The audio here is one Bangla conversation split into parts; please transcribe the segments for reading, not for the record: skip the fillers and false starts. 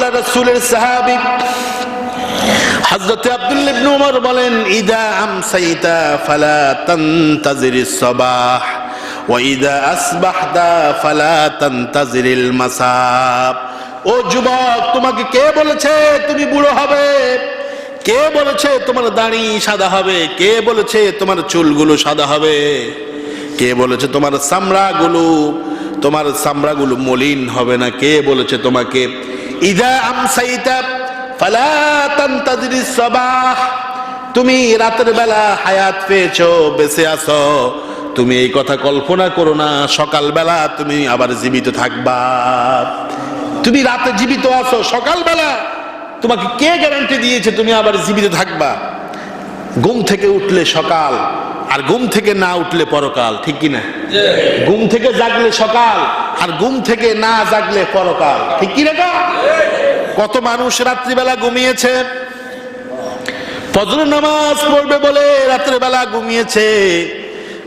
আল্লাহ রাসূলের সাহাবী হযরত আব্দুল্লাহ ইবনে উমর বলেন, ইদা আমসাইতা ফালা তানতাজিরিস সাবাহ ওয়া ইদা আসবাহতা ফালা তানতাজিরিল মাসা। ও যুবক, তোমাকে কে বলেছে তুমি বুড়ো হবে? কে বলেছে তোমার দাড়ি সাদা হবে? কে বলেছে তোমার চুলগুলো সাদা হবে? কে বলেছে তোমার চামড়াগুলো মলিন হবে না? কে বলেছে তোমাকে? ইদা আমসাইতা ফালা তানতাজিরিস সাবাহ, তুমি রাতের বেলা হায়াত পেয়েছো, বেঁচে আছো, তুমি এই কথা কল্পনা করো না সকালবেলা তুমি আবার জীবিত থাকবা। তুমি রাতে জীবিত আছো, সকালবেলা তোমাকে কে গ্যারান্টি দিয়েছে তুমি আবার জীবিত থাকবা? ঘুম থেকে উঠলে সকাল, আর ঘুম থেকে না উঠলে পরকাল, ঠিক কিনা? ঘুম থেকে জাগলে সকাল, আর ঘুম থেকে না জাগলে পরকাল, ঠিক কিনা? কত মানুষ রাত্রিবেলা ঘুমিয়েছে, ফজরের নামাজ পড়বে বলে রাতের বেলা ঘুমিয়েছে।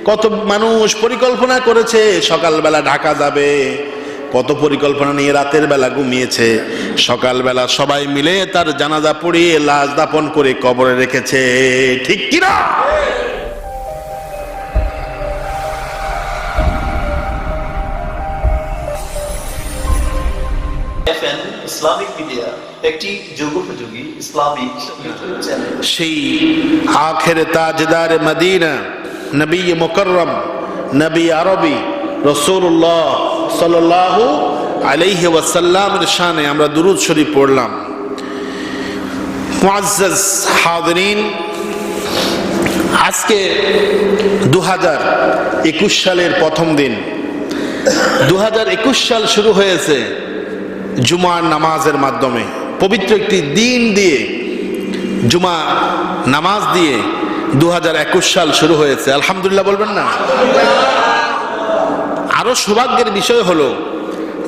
কত মানুষ পরিকল্পনা করেছে সকালবেলা ঢাকা যাবে, কত পরিকল্পনা নিয়ে রাতের বেলা ঘুমিয়েছে। সকালবেলা সবাই মিলে তার জানাজা পড়িয়ে লাশ দাফন করে কবরে রেখেছে, ঠিক কিনা? ইসলামিক মিডিয়া একটি যুগোপযোগী ইসলামিক ইউটিউব চ্যানেল। সেই আখেরে তাজদার মদিনা, নবী মুকররম, নবী আরবি রাসূলুল্লাহ সাল্লাল্লাহু আলাইহি ওয়াসাল্লামের শানে আমরা দুরূদ শরীফ পড়লাম। মুআজ্জাজ হাজিরিন, আজকে 2021 সালের প্রথম দিন। 2021 সাল শুরু হয়েছে জুমার নামাজের মাধ্যমে। পবিত্র একটি দিন দিয়ে, জুমা নামাজ দিয়ে 2021 সাল শুরু হয়েছে। আলহামদুলিল্লাহ বলবেন না? আরো সৌভাগ্যের বিষয় হলো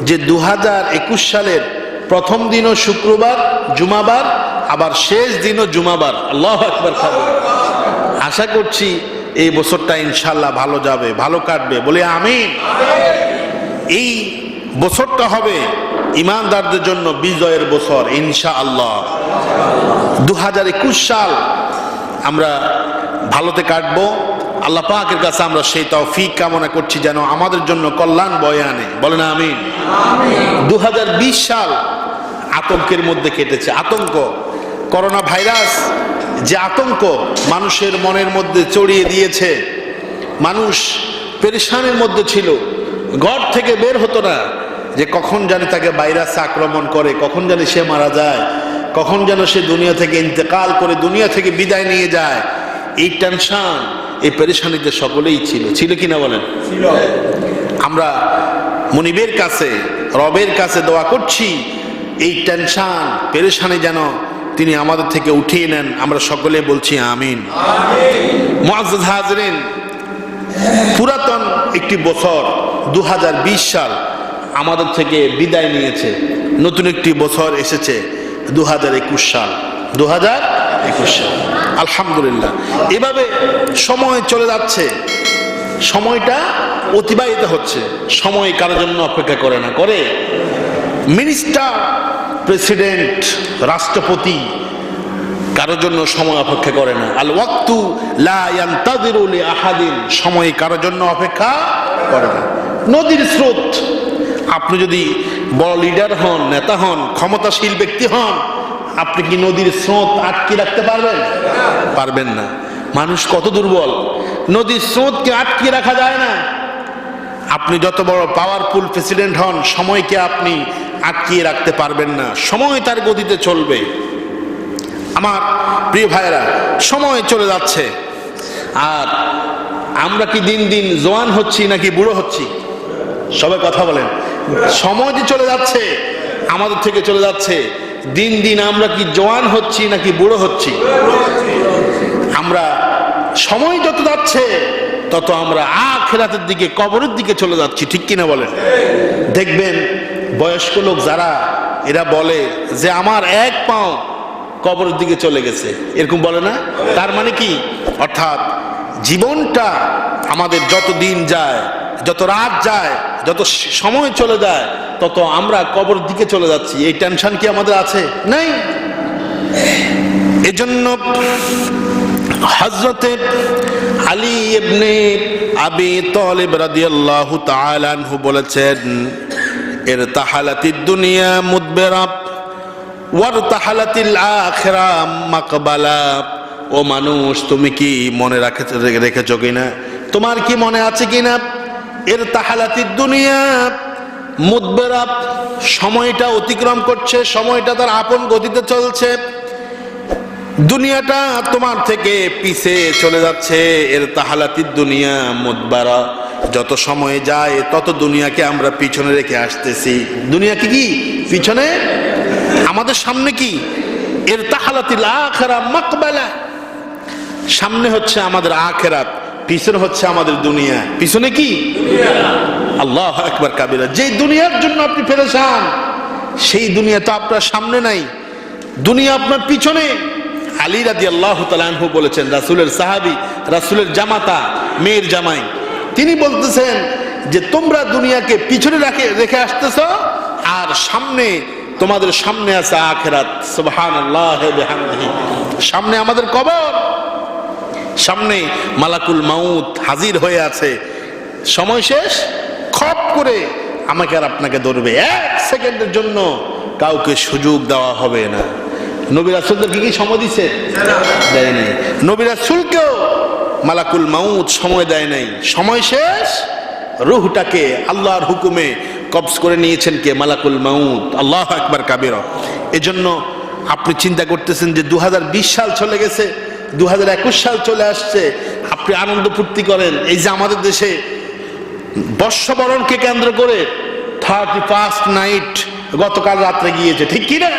যে 2021 সালের প্রথম দিনও শুক্রবার, জুমাবার, আবার শেষ দিনও জুমাবার। আল্লাহু আকবার। আশা করছি এই বছরটা ইনশাআল্লাহ ভালো যাবে, ভালো কাটবে, বলে আমিন। এই বছরটা হবে ঈমানদারদের জন্য বিজয়ের বছর ইনশাআল্লাহ। 2021 সাল আমরা ভালোতে কাটবো। আল্লাহ পাকের কাছে আমরা সেই তৌফিক কামনা করছি যেন আমাদের জন্য কল্যাণ বয়ে আনে, বলেন আমিন। 2020 সাল আতঙ্কের মধ্যে কেটেছে। আতঙ্ক, করোনা ভাইরাস যে আতঙ্ক মানুষের মনের মধ্যে ছড়িয়ে দিয়েছে, মানুষ পেরেশানির মধ্যে ছিল, ঘর থেকে বের হতো না, যে কখন জানি তাকে ভাইরাস আক্রমণ করে, কখন জানি সে মারা যায়, কখন যেন সে দুনিয়া থেকে ইন্তেকাল করে দুনিয়া থেকে বিদায় নিয়ে যায়। এই টেনশন, এই পেরেশানিতে সকলেই ছিল কিনা বলেন? আমরা মুনিবের কাছে, রবের কাছে দোয়া করছি এই টেনশন পেরেশানি যেন তিনি আমাদের থেকে উঠিয়ে নেন। আমরা সকলে বলছি আমিন। মুআজ্জাজ হাজিরিন, পুরাতন একটি বছর 2020 সাল আমাদের থেকে বিদায় নিয়েছে, নতুন একটি বছর এসেছে 2021 সাল। 2021 সাল আলহামদুলিল্লাহ। এভাবে সময় চলে যাচ্ছে, সময়টা অতিবাহিত হচ্ছে। সময় কারোর জন্য অপেক্ষা করে না, করে? মিনিস্টার, প্রেসিডেন্ট, রাষ্ট্রপতি কারোর জন্য সময় অপেক্ষা করে না। আল ওয়াক্তু লা ইয়ান্তাযিরু লি আহাদিন, সময় কারোর জন্য অপেক্ষা করে না। নদীর স্রোত, আপনি যদি বড় লিডার হন, নেতা হন, ক্ষমতাশীল ব্যক্তি হন, আপনি কি নদীর স্রোত আটকে রাখতে পারবেন? পারবেন না। মানুষ কত দুর্বল, নদীর স্রোতকে আটকে রাখা যায় না। আপনি যত বড় পাওয়ারফুল প্রেসিডেন্ট হন, সময়কে আপনি আটকিয়ে রাখতে পারবেন না। সময় তার গতিতে চলবে। আমার প্রিয় ভাইরা, সময় চলে যাচ্ছে, আর আমরা কি দিন দিন জওয়ান হচ্ছি নাকি বুড়ো হচ্ছি? সবাই কথা বলেন। সময় যে চলে যাচ্ছে, আমাদের থেকে চলে যাচ্ছে, দিন দিন আমরা কি জওয়ান হচ্ছি নাকি বুড়ো হচ্ছি? আমরা সময় যত যাচ্ছে তত আমরা আখিরাতের দিকে, কবরের দিকে চলে যাচ্ছি, ঠিক কিনা বলেন? দেখবেন বয়স্ক লোক যারা, এরা বলে যে আমার এক পাও কবরের দিকে চলে গেছে, এরকম বলে না? তার মানে কি? অর্থাৎ জীবনটা আমাদের যত দিন যায় যত রাত যায়, যত সময় চলে যায়, তত আমরা কবর দিকে চলে যাচ্ছি। এই টেনশন কি আমাদের আছে? নাই। এজন্য হযরতে আলী ইবনে আবি তালিব রাদিয়াল্লাহু তাআলা আনহু বলেছেন, ইরতাহালাতিদ দুনিয়া মুদবিরা ওয়ারতাহালাতিল আখিরা মাকবালা। ও মানুষ, তুমি কি মনে রেখেছো কিনা, তোমার কি মনে আছে কিনা, ইরতাহালাতিদ দুনিয়া মুদবিরা, সময়টা অতিক্রম করছে, সময়টা তার আপন গতিতে চলছে, দুনিয়াটা তোমার থেকে পিছে চলে যাচ্ছে। ইরতাহালাতিদ দুনিয়া মুদবারা, যত সময় যায় তত দুনিয়াকে আমরা পিছনে রেখে আসতেছি। দুনিয়াকে কি পিছনে, আমাদের সামনে কি ইরতাহালাতিল আখিরা মাকবালা, সামনে হচ্ছে আমাদের আখিরাত, পিছনে হচ্ছে আমাদের দুনিয়া। পিছনে কি আল্লাহু আকবার কাবীরা। যে দুনিয়ার জন্য আপনি পেরেশান, সেই দুনিয়া তো আপনার সামনে নাই, দুনিয়া আপনার পিছনে। আলী রাদিয়াল্লাহু তাআলা আনহু বলেছেন, রাসূলের সাহাবী, রাসূলের জামাতা, মেয়ের জামাই, তিনি বলতেছেন যে তোমরা দুনিয়াকে পিছনে রেখে আসতেছ, আর সামনে, তোমাদের সামনে আছে আখিরাত। সুবহানাল্লাহ বিহামদিহি। সামনে আমাদের কবর, সামনে মালাকুল মাউত হাজির হয়ে আছে। সময় শেষ, খপ করে আমাকে আর আপনাকে ধরবে, এক সেকেন্ডের জন্য কাউকে সুযোগ দেওয়া হবে না। নবী রাসূলদেরকে কি সময় দিছে? দেয় নাই। নবী রাসূলকেও মালাকুল মাউত সময় দেয় নাই। সময় শেষ, রূহটাকে আল্লাহর হুকুমে কবজ করে নিয়েছেন কে? মালাকুল মাউত। আল্লাহু আকবার কাবীরা। এজন্য আপনি চিন্তা করতেছেন যে 2020 সাল চলে গেছে, 2021 সাল চলে আসছে, আপনি আনন্দ ফুর্তি করেন। এই যে আমাদের দেশে বর্ষবরণকে কেন্দ্র করে 31st নাইট গতকাল রাত্রে গিয়েছে, ঠিক কি না?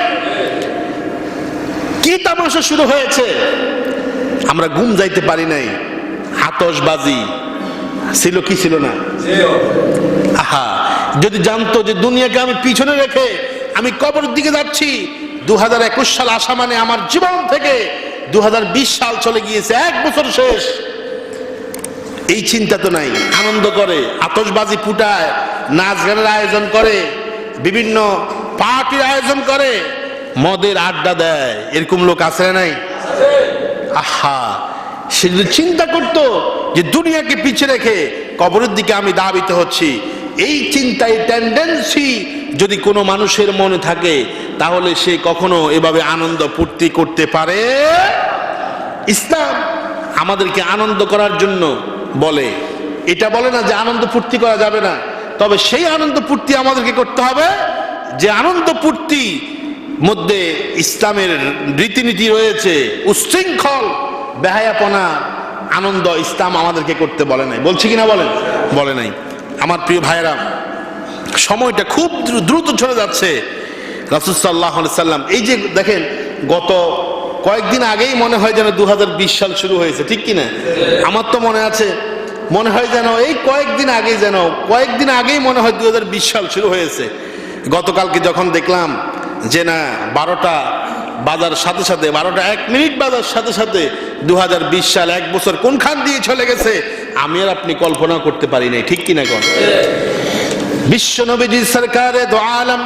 কি তামাশা শুরু হয়েছে, আমরা ঘুম যাইতে পারি নাই। আতশবাজি ছিল কি ছিল না? আহা, যদি জানতো যে দুনিয়াকে আমি পিছনে রেখে আমি কবরের দিকে যাচ্ছি, 2021 সাল আসা মানে আমার জীবন থেকে 2020 সাল চলে গিয়েছে, 1 বছর শেষ। এই চিন্তা তো নাই। আনন্দ করে, আতশবাজি ফুটায়, নাচ গানের আয়োজন করে, বিভিন্ন পার্টির আয়োজন করে, মদের আড্ডা দেয়। এরকম লোক আছে না নাই? আহা, সে যদি চিন্তা করতো যে দুনিয়াকে পিছিয়ে রেখে কবরের দিকে আমি ধাবিত হচ্ছি, এই চিন্তা, এই টেন্ডেন্সি যদি কোনো মানুষের মনে থাকে, তাহলে সে কখনো এভাবে আনন্দ ফুর্তি করতে পারে? ইসলাম আমাদেরকে আনন্দ করার জন্য বলে, এটা বলে না যে আনন্দ ফুর্তি করা যাবে না। তবে সেই আনন্দ ফুর্তি আমাদেরকে করতে হবে যে আনন্দ ফুর্তি মধ্যে ইসলামের রীতিনীতি রয়েছে। উচ্ছৃঙ্খল বেহায়াপনা আনন্দ ইসলাম আমাদেরকে করতে বলে নাই। বলছি কিনা বলেন? বলে নাই। আমার প্রিয় ভাইয়েরা, সময়টা খুব দ্রুত চলে যাচ্ছে। রাসূল সাল্লাল্লাহু আলাইহি সাল্লাম, এই যে দেখেন, গত কয়েকদিন আগেই মনে হয় যেন 2020 সাল শুরু হয়েছে, ঠিক কিনা? আমার তো মনে আছে, মনে হয় যেন এই কয়েকদিন আগেই মনে হয় 2020 সাল শুরু হয়েছে। গতকালকে যখন দেখলাম যে না 12টা বাজার সাথে সাথে, 12টা 1 মিনিট বাজার সাথে সাথে 2020 সাল 1 বছর কোনখান দিয়ে চলে গেছে, আমি আর আপনি কল্পনা করতে পারি নাই, ঠিক কিনা কোন? বিশ্ব নবীজি সরকারে দো আলম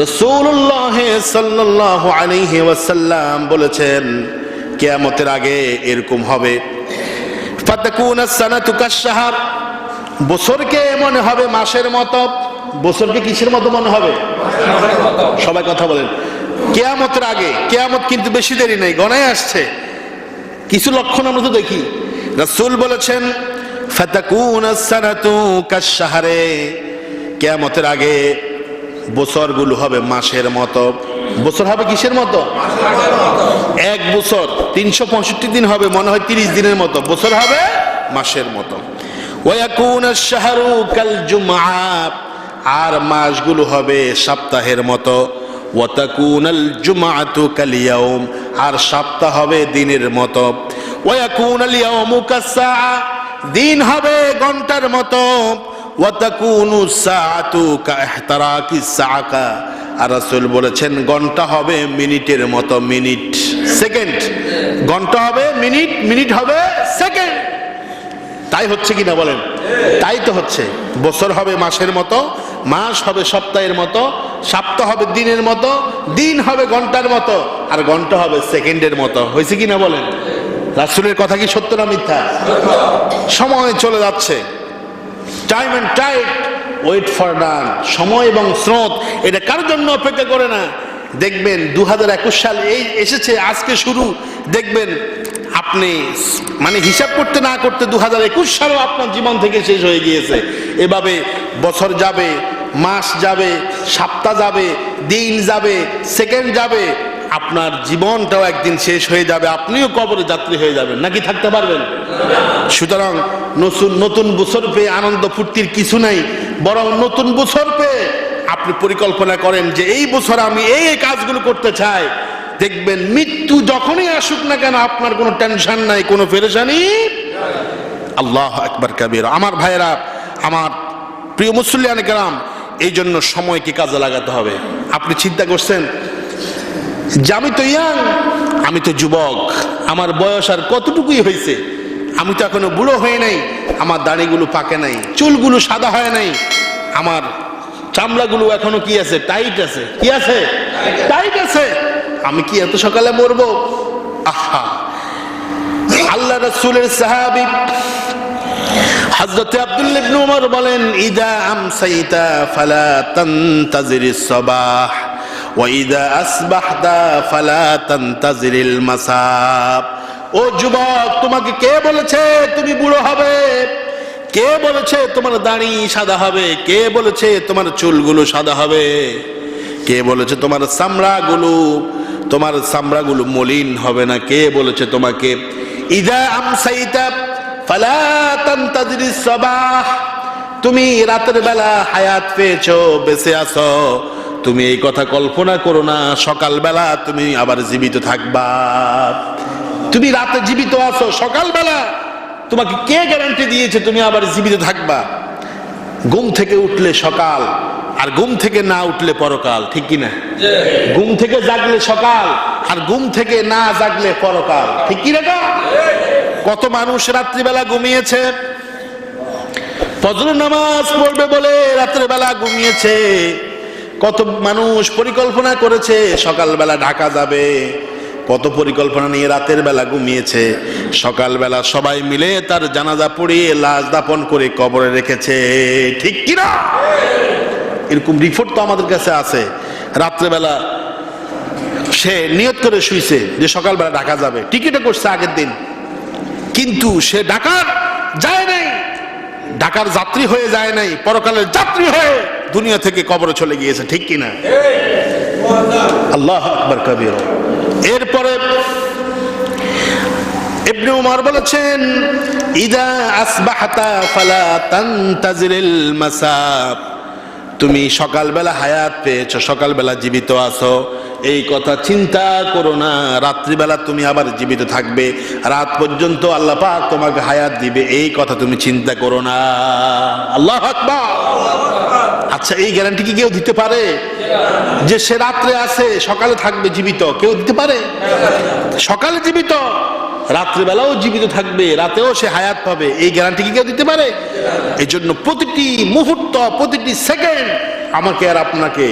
রাসূলুল্লাহ সাল্লাল্লাহু আলাইহি ওয়াসাল্লাম বলেছেন, কিয়ামতের আগে এরকম হবে, ফাতাকুনা সানাতু কাশ-শাহর, বছরকে মনে হবে মাসের মতো। বছরকে কিসের মতো মনে হবে? সবাই কথা বলেন। কিয়ামতের আগে, কিয়ামত কিন্তু বেশি দেরি নেই, গণায় আসছে। কিছু লক্ষণ আমরা তো দেখি। রাসূল বলেছেন, ফাতাকুনা সানাতু কাশ-শাহরে, কিয়ামতের আগে বছরগুলো হবে মাসের মতো। বছর হবে কিসের মতো? 1 বছর 365 দিন হবে মনে হয় 30 দিনের মতো, বছর হবে মাসের মতো। ওয়ায়াকুনা আশ-শাহরু কাল জুমআ, আর মাসগুলো হবে সপ্তাহের মতো। ওয়াতাকুনাল জুমআতু কাল ইয়াউম, আর সপ্তাহ হবে দিনের মতো। ওয়ায়াকুনাল ইয়াউমু কাস-সাআ, দিন হবে ঘন্টার মতো। ওয়াতাকুনু সাআতু কাইহতারাকিস সাআকা, আর রাসূল বলেছেন ঘন্টা হবে মিনিটের মতো, মিনিট সেকেন্ড। ঘন্টা হবে মিনিট, মিনিট হবে সেকেন্ড। তাই হচ্ছে কিনা বলেন? তাই তো হচ্ছে। বছর হবে মাসের মতো, মাস হবে সপ্তাহের মতো, সপ্তাহ হবে দিনের মতো, দিন হবে ঘন্টার মতো, আর ঘন্টা হবে সেকেন্ডের মতো। হয়েছে কিনা বলেন? রাসূলের কথা কি সত্য না মিথ্যা? সময় চলে যাচ্ছে। Time and tide wait for done. সময় এবং স্রোত এটা কারোর জন্য অপেক্ষা করে না। দেখবেন 2021 সাল এই এসেছে, আজকে শুরু। দেখবেন আপনি মানে হিসাব করতে না করতে 2021 সালও আপনার জীবন থেকে শেষ হয়ে গিয়েছে। এভাবে বছর যাবে, মাস যাবে, সপ্তাহ যাবে, দিন যাবে, সেকেন্ড যাবে, আপনার জীবনটাও একদিন শেষ হয়ে যাবে, আপনিও কবরে যাত্রী হয়ে যাবেন। নাকি থাকতে পারবেন? সুতরাং নতুন বছর পেয়ে আনন্দ ফুর্তির কিছু নাই, বরং নতুন বছর পেয়ে আপনি পরিকল্পনা করেন যে এই বছর আমি এই কাজগুলো করতে চাই। দেখবেন মৃত্যু যখনই আসুক না কেন আপনার কোনো টেনশন নাই, কোনো পেরেশানি। আল্লাহু আকবার কাবীর। আমার ভাইয়েরা, আমার প্রিয় মুসল্লিয়ানে কেরাম, এই জন্য সময়কে কাজে লাগাতে হবে। আপনি চিন্তা করছেন যে আমি তো ইয়াং, আমি তো যুবক, আমার বয়স আর কতটুকুই হয়েছে, আমি তো এখনো বুড়ো হয়ে নাই, আমার দাড়িগুলো পাকে নাই, চুলগুলো সাদা হয় নাই, আমার চামড়াগুলো এখনো কি আছে? টাইট আছে। কি আছে? টাইট আছে। আমি কি এত সকালে মরবো? আহা! আল্লাহ রাসূলের সাহাবী হযরত আব্দুল্লাহ ইবনে উমর বলেন, ইদা আমসাইতা ফালা তানতাজিরিস সাবাহ ওয়া ইদা আসবাহতা ফালা তানতাজিরিল মাসাব। ও যুবক, তোমাকে কে বলেছে তুমি বুড়ো হবে? কে বলেছে তোমার দাড়ি সাদা হবে? কে বলেছে তোমার চুলগুলো সাদা হবে? কে বলেছে তোমার চামড়াগুলো মলিন হবে না? কে বলেছে তোমাকে? ইদা আমসাইতা ফালা তানতাজিরিস সাবাহ। তুমি রাতের বেলা হায়াত পেয়েছো, বেঁচে আছো, তুমি এই কথা কল্পনা করো না সকালবেলা তুমি আবার জীবিত থাকবা। তুমি রাতে জীবিত আছো, সকালবেলা তোমাকে কে গ্যারান্টি দিয়েছে তুমি আবার জীবিত থাকবা? ঘুম থেকে উঠলে সকাল, আর ঘুম থেকে না উঠলে পরকাল। ঠিক কিনা? ঘুম থেকে জাগলে সকাল, আর ঘুম থেকে না জাগলে পরকাল। ঠিক কিনা? কত মানুষ রাত্রিবেলা ঘুমিয়েছে, ফজরের নামাজ পড়বে বলে রাত্রিবেলা ঘুমিয়েছে। কত মানুষ পরিকল্পনা করেছে সকালবেলা ঢাকা যাবে, কত পরিকল্পনা নিয়ে রাতের বেলা ঘুমিয়েছে। সকালবেলা সবাই মিলে তার জানাজা পড়িয়ে লাশ দাফন করে কবরে রেখেছে। ঠিক কিনা? এরকম রিপোর্ট তো আমাদের কাছে আছে। রাত্রেবেলা সে নিয়ত করে শুইছে যে সকালবেলা ঢাকা যাবে, টিকিটও করছে আগের দিন, কিন্তু সে ঢাকার যায় নাই, ঢাকার যাত্রী হয়ে যায় নাই, পরকালের যাত্রী হয়ে দুনিয়া থেকে কবরে চলে গিয়েছে। ঠিক কিনা? আল্লাহু আকবার কাবীর। এরপরে ইবনে উমর বলেছেন, ইদা আসবাহতা ফালা তানতাজিরিল মাসাব। তুমি সকালবেলা হায়াত পেয়েছো, সকালবেলা জীবিত আছো, এই কথা চিন্তা করো না রাত্রিবেলা তুমি আবার জীবিত থাকবে, রাত পর্যন্ত আল্লাহ পাক তোমাকে হায়াত দিবে, এই কথা তুমি চিন্তা করো না। আল্লাহু আকবার। আচ্ছা, এই গ্যারান্টি কি কেউ দিতে পারে যে সে রাত্রে আছে সকালে থাকবে জীবিত? কেউ দিতে পারে? সকালে জীবিত, রাত্রিবেলাও জীবিত থাকবে, রাতেও সে হায়াত পাবে, এই গ্যারান্টি কি কেউ দিতে পারে? এই জন্য প্রতিটি মুহূর্ত, প্রতিটি সেকেন্ড আমাকে আর আপনাকে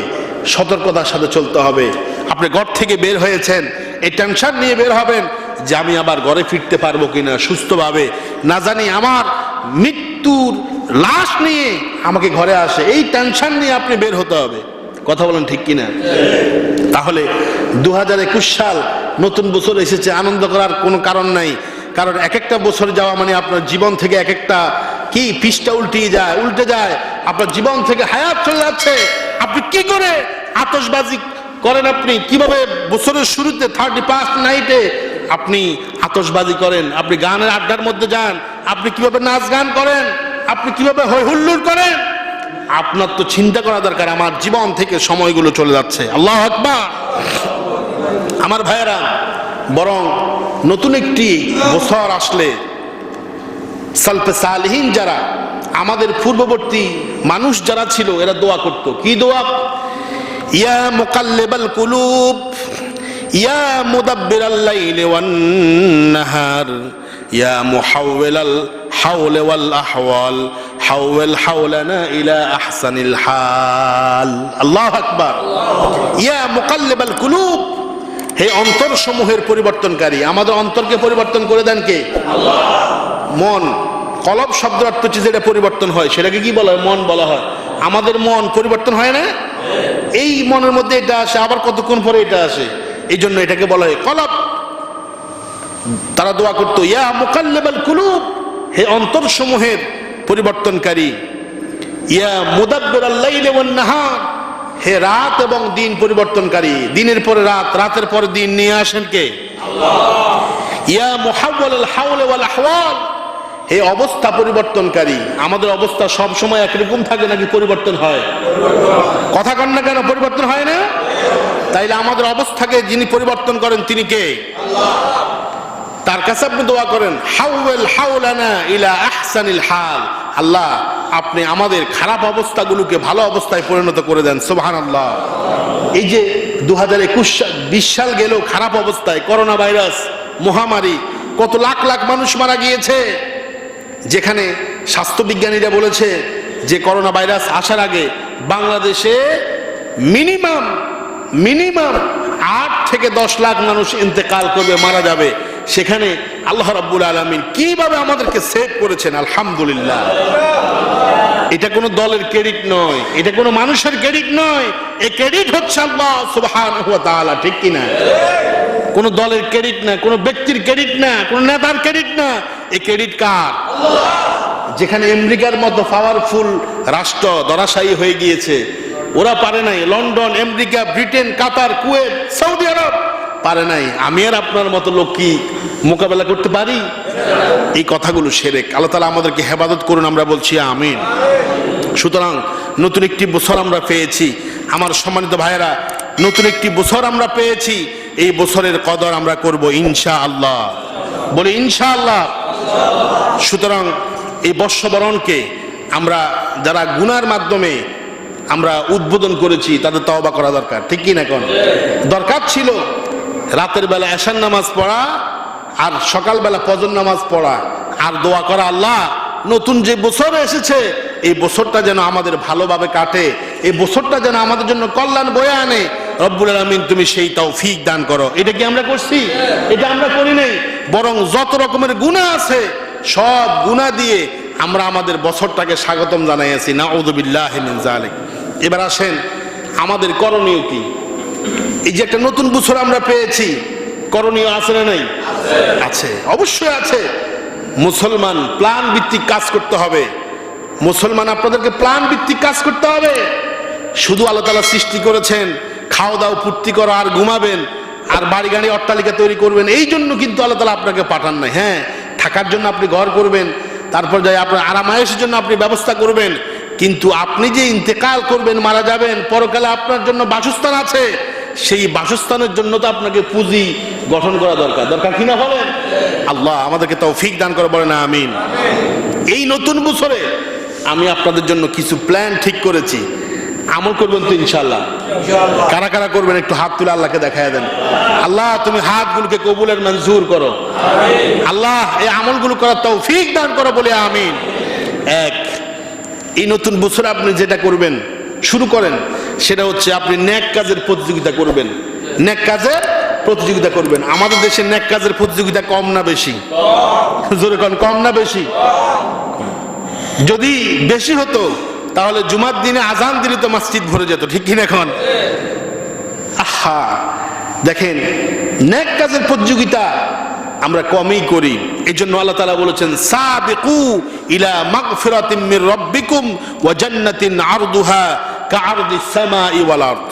সতর্কতার সাথে চলতে হবে। আপনি ঘর থেকে বের হয়েছেন, এই টেনশন নিয়ে বের হবেন যে আমি আবার ঘরে ফিরতে পারবো কিনা সুস্থভাবে, না জানি আমার মৃত্যুর লাশ নিয়ে আমাকে ঘরে আসে, এই টেনশন নিয়ে আপনি বের হতে হবে। কথা বলেন ঠিক কিনা? তাহলে 2021 সাল নতুন বছর এসেছে, আনন্দ করার কোনো কারণ নাই। কারণ এক একটা বছর যাওয়া মানে আপনার জীবন থেকে এক একটা কি পৃষ্ঠা উল্টে যায়, আপনার জীবন থেকে হায়াত চলে যাচ্ছে। আপনি কি করে আতশবাজি করেন? আপনি কিভাবে বছরের শুরুতে 31 নাইটে আপনি আতশবাজি করেন? আপনি গানের আড্ডার মধ্যে যান, আপনি কিভাবে নাচ গান করেন, আপনি কিভাবে হৈ হুল্লোড় করেন? আপনার তো চিন্তা করা দরকার, আমার জীবন থেকে সময়গুলো চলে যাচ্ছে। আল্লাহু আকবার। আমার ভাইয়েরা, বরং নতুন একটি বছর আসলে সালফে সালেহিন যারা আমাদের পূর্ববর্তী মানুষ যারা ছিল এরা দোয়া করত। কি দোয়া? ইয়া মুকাল্লিবাল কুলুব ইয়া মুদাব্বিরাল লাইলি ওয়ান নাহার ইয়া মুহাওwiলাল الحول والأحوال حول حولنا إلى أحسن الحال الله أكبر يا مقلب القلوب হে অন্তর সমূহের পরিবর্তনকারী আমাদের অন্তরকে পরিবর্তন করে দেন কে আল্লাহ মন কলব শব্দের অর্থ হচ্ছে যেটা পরিবর্তন হয় সেটাকে কি বলা হয় মন বলা হয় আমাদের মন পরিবর্তন হয় না এই মনের মধ্যে এটা আসে আবার কতক্ষণ পরে এটা আসে এই জন্য এটাকে বলা হয় কলব তারা দোয়া করতো ইয়া মুকাল্লিবাল কুলুব হে অন্তর সমূহের পরিবর্তনকারী ইয়া মুদাব্বিরাল লাইলি ওয়ান নাহার হে রাত এবং দিন পরিবর্তনকারী দিনের পরে রাত রাতের পরে দিন নিয়ে আসেন কে আল্লাহ ইয়া মুহাওয়ালাল হাওল ওয়াল আহওয়াল হে অবস্থা পরিবর্তনকারী আমাদের অবস্থা সব সময় একরকম থাকে নাকি পরিবর্তন হয় কথা কন না কেন পরিবর্তন হয় না তাইলে আমাদের অবস্থাকে যিনি পরিবর্তন করেন তিনি কে আল্লাহ তার কাছে আপনি দোয়া করেন হাওয়াল হাওলানা ইলা আহসানিল হাল আল্লাহ আপনি আমাদের খারাপ অবস্থাগুলোকে ভালো অবস্থায় পরিণত করে দেন সুবহানাল্লাহ এই যে 2020 সাল গেল খারাপ অবস্থায় করোনা ভাইরাস মহামারী কত লাখ লাখ মানুষ মারা গিয়েছে যেখানে স্বাস্থ্যবিজ্ঞানীরা বলেছে যে করোনা ভাইরাস আসার আগে বাংলাদেশে মিনিমাম 8 থেকে 10 লাখ মানুষ ইন্তেকাল করবে মারা যাবে সেখানে আল্লাহ রাব্বুল আলামিন কিভাবে আমাদেরকে সেভ করেছেন আলহামদুলিল্লাহ এটা কোনো দলের ক্রেডিট নয় এটা কোনো মানুষের ক্রেডিট নয় এই ক্রেডিট হচ্ছে আল্লাহ সুবহানাহু ওয়া তাআলা ঠিক কি না কোনো দলের ক্রেডিট না কোনো ব্যক্তির ক্রেডিট না কোনো নেতার ক্রেডিট না এই ক্রেডিট কার আল্লাহ যেখানে আমেরিকার মতো পাওয়ারফুল রাষ্ট্র ধরাশায়ী হয়ে গিয়েছে ওরা পারে নাই London America Britain Qatar Kuwait Saudi Arab পারে নাই আমি আর আপনার মতো লোক কি মোকাবেলা করতে পারি এই কথাগুলো শিরক আল্লাহ তাআলা আমাদেরকে হেফাজত করুন আমরা বলছি আমিন সুতরাং নতুন একটি বছর আমরা পেয়েছি আমার সম্মানিত ভাইয়েরা নতুন একটি বছর আমরা পেয়েছি এই বছরের কদর আমরা করব ইনশাআল্লাহ বলি ইনশাআল্লাহ সুতরাং এই বর্ষবরণকে আমরা যারা গুনার মাধ্যমে আমরা উদ্বোধন করেছি তাদের তওবা করা দরকার ঠিক কি না কোন দরকার ছিল রাতের বেলা এশার নামাজ পড়া আর সকালবেলা ফজর নামাজ পড়া আর দোয়া করা আল্লাহ নতুন যে বছর এসেছে এই বছরটা যেন আমাদের ভালোভাবে কাটে এই বছরটা যেন আমাদের জন্য কল্যাণ বয়ে আনে রব্বুল আলামিন তুমি সেই তৌফিক দান করো এটা কি আমরা করছি এটা আমরা করি নাই বরং যত রকমের গুনাহ আছে সব গুনাহ দিয়ে আমরা আমাদের বছরটাকে স্বাগতম জানাইছি নাউযু বিল্লাহি মিন যালিক এবার আসেন আমাদের করণীয় কি এই যে একটা নতুন বছর আমরা পেয়েছি করণীয় আছে না নাই আছে অবশ্যই আছে মুসলমান প্ল্যান ভিত্তিক কাজ করতে হবে মুসলমান আপনাদেরকে প্ল্যান ভিত্তিক কাজ করতে হবে শুধু আল্লাহ তাআলা সৃষ্টি করেছেন খাওয়া দাও ফুর্তি করো আর ঘুমাবেন আর বাড়ি গাড়ি অট্টালিকা তৈরি করবেন এই জন্য কিন্তু আল্লাহ তাআলা আপনাকে পাঠান নাই হ্যাঁ থাকার জন্য আপনি ঘর করবেন তারপর যাই আপনার আরামায়েশের জন্য আপনি ব্যবস্থা করবেন কিন্তু আপনি যে ইন্তেকাল করবেন মারা যাবেন পরকালে আপনার জন্য বাসস্থান আছে সেই বাসস্থানের জন্য তো আপনাকে পুঁজি গঠন করা দরকার কিনা বলেন আল্লাহ আমাদেরকে তৌফিক দান করে বলেন আমিন এই নতুন বছরে আমি আপনাদের জন্য কিছু প্ল্যান ঠিক করেছি আমল করবেন তো ইনশাআল্লাহ কারা কারা করবেন একটু হাত তুলে আল্লাহকে দেখায় দেন আল্লাহ তুমি হাতগুলোকে কবুলের মঞ্জুর করো আল্লাহ এই আমলগুলো করার তৌফিক দান করো বলে আমিন এক এই নতুন বছরে আপনি যেটা করবেন শুরু করেন সেটা হচ্ছে আপনি নেক কাজের প্রতিযোগিতা করবেন নেক কাজের প্রতিযোগিতা করবেন আমাদের দেশে নেক কাজের প্রতিযোগিতা কম না বেশি জোরে কোন কম না বেশি যদি বেশি হতো তাহলে জুমার দিনে আজান দিলে তো মসজিদ ভরে যেত ঠিক কিনা এখন আহা দেখেন নেক কাজের প্রতিযোগিতা আমরা কমই করি এইজন্য আল্লাহ তাআলা বলেছেন সাবিকু ইলা মাগফিরাতিম মির রাব্বিকুম ওয়া জান্নাতিন আরদুহা কাআরদিস সামাই ওয়াল আরদ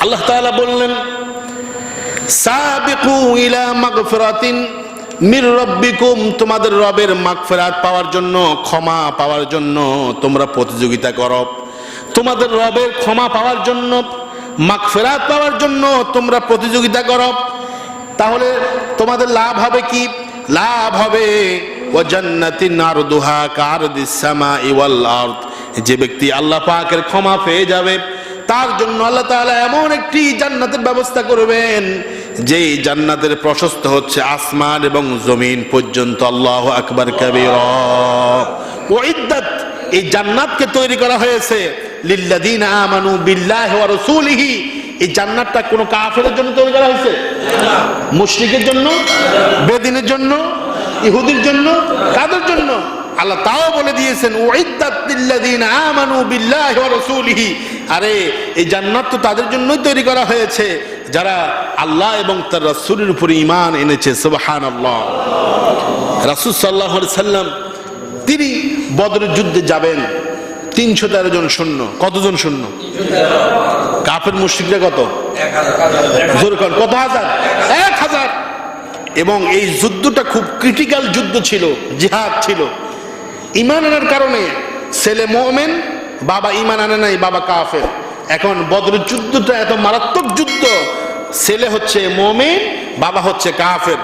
আল্লাহ তাআলা বললেন সাবিকু ইলা মাগফিরাতিন মির রাব্বিকুম তোমাদের রবের মাগফিরাত পাওয়ার জন্য ক্ষমা পাওয়ার জন্য তোমরা প্রতিযোগিতা করো তোমাদের রবের ক্ষমা পাওয়ার জন্য মাগফিরাত পাওয়ার জন্য তোমরা প্রতিযোগিতা করো তাহলে তোমাদের লাভ হবে কি লাভ হবে ওয়া জান্নাতিন আরদুহা কাআরদিস সামাই ওয়াল আরদ যে ব্যক্তি আল্লাহ পাকের ক্ষমা পেয়ে যাবে তার জন্য আল্লাহ তাআলা এমন একটি জান্নাতের ব্যবস্থা করবেন যে জান্নাতের প্রশস্ত হচ্ছে আসমান এবং জমিন পর্যন্ত। আল্লাহু আকবার কাবীরা। উইদ্দাত, এই জান্নাতকে তৈরি করা হয়েছে লিল্লাযিনা আমানু বিল্লাহি ওয়া রাসূলিহি। এই জান্নাতটা কোনো কাফেরের জন্য তৈরি করা হয়েছে? মুশরিকের জন্য, বেদিনের জন্য, ইহুদির জন্য, কাদের জন্য? আল্লাহ তাও বলে দিয়েছেন উইদ্দাত লিল্লাযিনা আমানু বিল্লাহি ওয়া রাসূলিহি। আরে এই জান্নাত তো তাদের জন্যই তৈরি করা হয়েছে যারা আল্লাহ এবং তার রাসূলের উপর ঈমান এনেছে। সুবহানাল্লাহ। রাসূল সাল্লাল্লাহু আলাইহি সাল্লাম তিনি বদরের যুদ্ধে যাবেন, 313 জন সৈন্য। কতজন সৈন্য? কাফের মুশরিকরা কত? 1000। জোরে কোন কত হাজার? 1000। এবং এই যুদ্ধটা খুব ক্রিটিক্যাল যুদ্ধ ছিল, জিহাদ ছিল। ঈমান আনার কারণে ছেলে মুমিন, বাবা ঈমান আনে নাই, বাবা কাফের। এখন বদরের যুদ্ধটা এত মারাত্মক যুদ্ধ, ছেলে হচ্ছে মুমিন, বাবা হচ্ছে কাফের।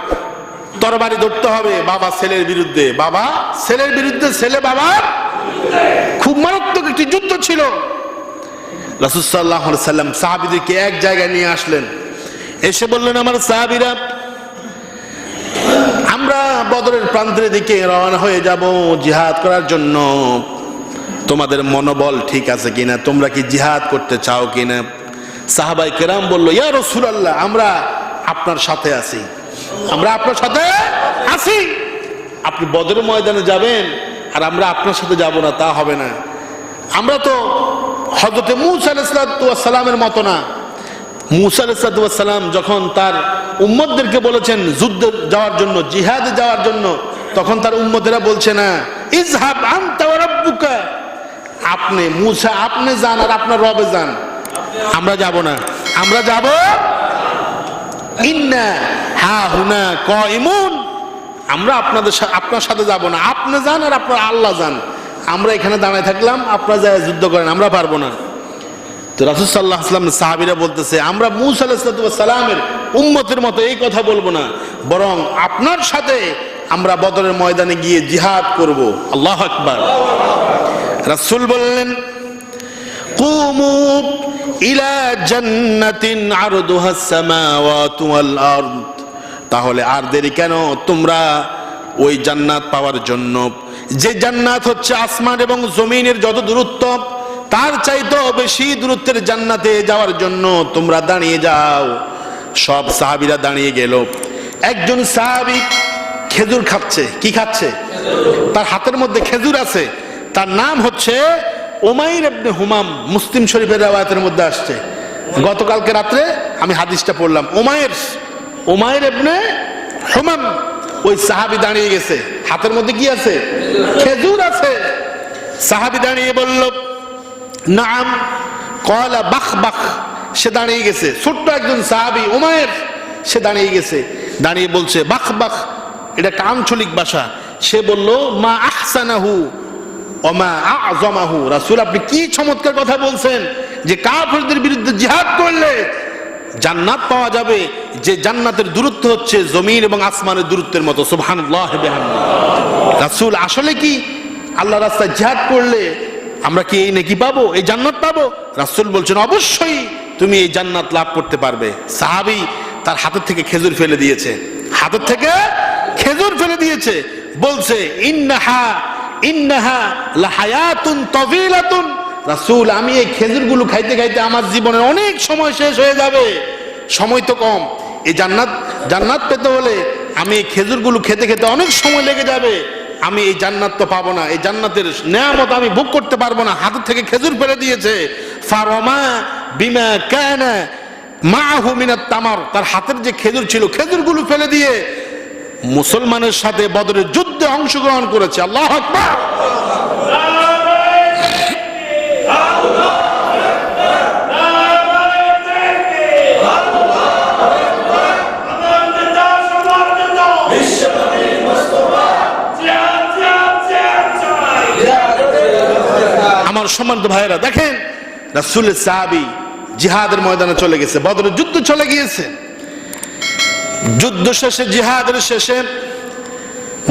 তরবারি ধরতে হবে বাবা ছেলের বিরুদ্ধে, বাবা ছেলের বিরুদ্ধে, ছেলে বাবার। খুব মারাত্মক একটি যুদ্ধ ছিল। রাসূল সাল্লাল্লাহু আলাইহি সাল্লাম সাহাবীদেরকে এক জায়গায় নিয়ে আসলেন, এসে বললেন, আমার সাহাবীরা, আমরা বদরের প্রান্তের দিকে রওনা হয়ে যাব জিহাদ করার জন্য। তোমাদের মনোবল ঠিক আছে কিনা? তোমরা কি জিহাদ করতে চাও কিনা? সাহাবায়ে কেরাম বলল, ইয়া রাসূলুল্লাহ, আমরা আপনার সাথে আছি, আমরা আপনার সাথে আছি। আপনি বদরের ময়দানে যাবেন আর আমরা আপনার সাথে যাব না, তা হবে না। আমরা তো হযরত মূসা আলাইহিস সালামের মতো না। মূসা আলাইহিস সালাম যখন তার উম্মতদেরকে বলেছেন যুদ্ধে যাওয়ার জন্য, জিহাদে যাওয়ার জন্য, তখন তার উম্মতেরা বলছে না, ইযহাব আনতা ওয়া রাব্বুকা, আপনি মূসা আপনি যান আর আপনার রবে যান, আমরা যাব না। আমরা যাব ইন্না হা হুনা কাইমুন, আমরা আপনার সাথে যাব না, আপনি যান আর আপনার আল্লাহ যান, আমরা এখানে দাঁড়ায় থাকলাম, আপনারা যায় যুদ্ধ করেন, আমরা পারবো না। তো রাসূল সাল্লাল্লাহু আলাইহি ওয়াসাল্লাম সাহাবীরা বলতেছে, আমরা মূসা আলাইহিস সালামের উম্মতের মতো এই কথা বলবো না, বরং আপনার সাথে আমরা বদরের ময়দানে গিয়ে জিহাদ করব। আল্লাহু আকবার। রাসূল বললেন, কুমু ইলা জান্নাতিন আরদুহাস সামাওয়াতু ওয়াল আরদ, তাহলে আর দেরি কেন? তোমরা ওই জান্নাত পাওয়ার জন্য, যে জান্নাত হচ্ছে আসমান এবং জমিনের যত দূরত্ব, তার চাইতেও বেশি দূরত্বের জান্নাতে যাওয়ার জন্য তোমরা দাঁড়িয়ে যাও। সব সাহাবীরা দাঁড়িয়ে গেল। একজন সাহাবী খেজুর খাচ্ছে। কি খাচ্ছে? তার হাতের মধ্যে খেজুর আছে। তার নাম হচ্ছে উমাইর ইবনে হুমাম। মুসলিম শরীফের riwayaতের মধ্যে আসছে। গতকালকে রাত্রে আমি হাদিসটা পড়লাম। উমাইর ইবনে হুমাম, ওই সাহাবী দাঁড়িয়ে গেছে, হাতের মধ্যে কি আছে? খেজুর আছে। সাহাবী দাঁড়িয়ে বলল, নাম কলা বাখ বাখ, সে দাঁড়িয়ে গেছে। ছোট্ট একজন সাহাবী উমাইর, সে দাঁড়িয়ে গেছে, দাঁড়িয়ে বলছে বাখ বাখ, এটা একটা আঞ্চলিক ভাষা। সে বলল, মা আহসানাহু ওয়া মা আযমাহু, রাসূল আপনি কি চমৎকার কথা বলছেন যে কাফেরদের বিরুদ্ধে জিহাদ করলে জান্নাত পাওয়া যাবে, যে জান্নাতের দূরত্ব হচ্ছে জমিন এবং আসমানের দূরত্বের মতো। সুবহানাল্লাহ বিহামদিহি। রাসূল আসলে কি আল্লাহর রাস্তায় জিহাদ করলে আমরা কি এই নেকি পাবো, এই জান্নাত পাবো? রাসূল বলছেন, অবশ্যই তুমি এই জান্নাত লাভ করতে পারবে। সাহাবী তার হাতের থেকে খেজুর ফেলে দিয়েছে, হাতের থেকে খেজুর ফেলে দিয়েছে, বলছে, ইন্নাহা লাহায়াতুন তাওয়িলাতুন, রাসূল আমি এই খেজুরগুলো খাইতে খাইতে আমার জীবনের অনেক সময় শেষ হয়ে যাবে, সময় তো কম, এই জান্নাত পেতে হলে আমি এই খেজুরগুলো খেতে খেতে অনেক সময় লেগে যাবে, আমি এই জান্নাত তো পাবো না, এই জান্নাতের নেয়ামত আমি ভোগ করতে পারবো না। হাতের থেকে খেজুর ফেলে দিয়েছে। ফারমা বিমা কানা মাহু মিনাত তামার, তার হাতের যে খেজুর ছিল খেজুরগুলো ফেলে দিয়ে মুসলমানের সাথে বদরের যুদ্ধে অংশগ্রহণ করেছে। আল্লাহু আকবার। আমার সম্মানিত ভাইয়েরা, দেখেন রাসূলের সাহাবী জিহাদের ময়দানে চলে গেছে, বদরের যুদ্ধ চলে গিয়েছে। যুদ্ধ শেষে, জিহাদের শেষে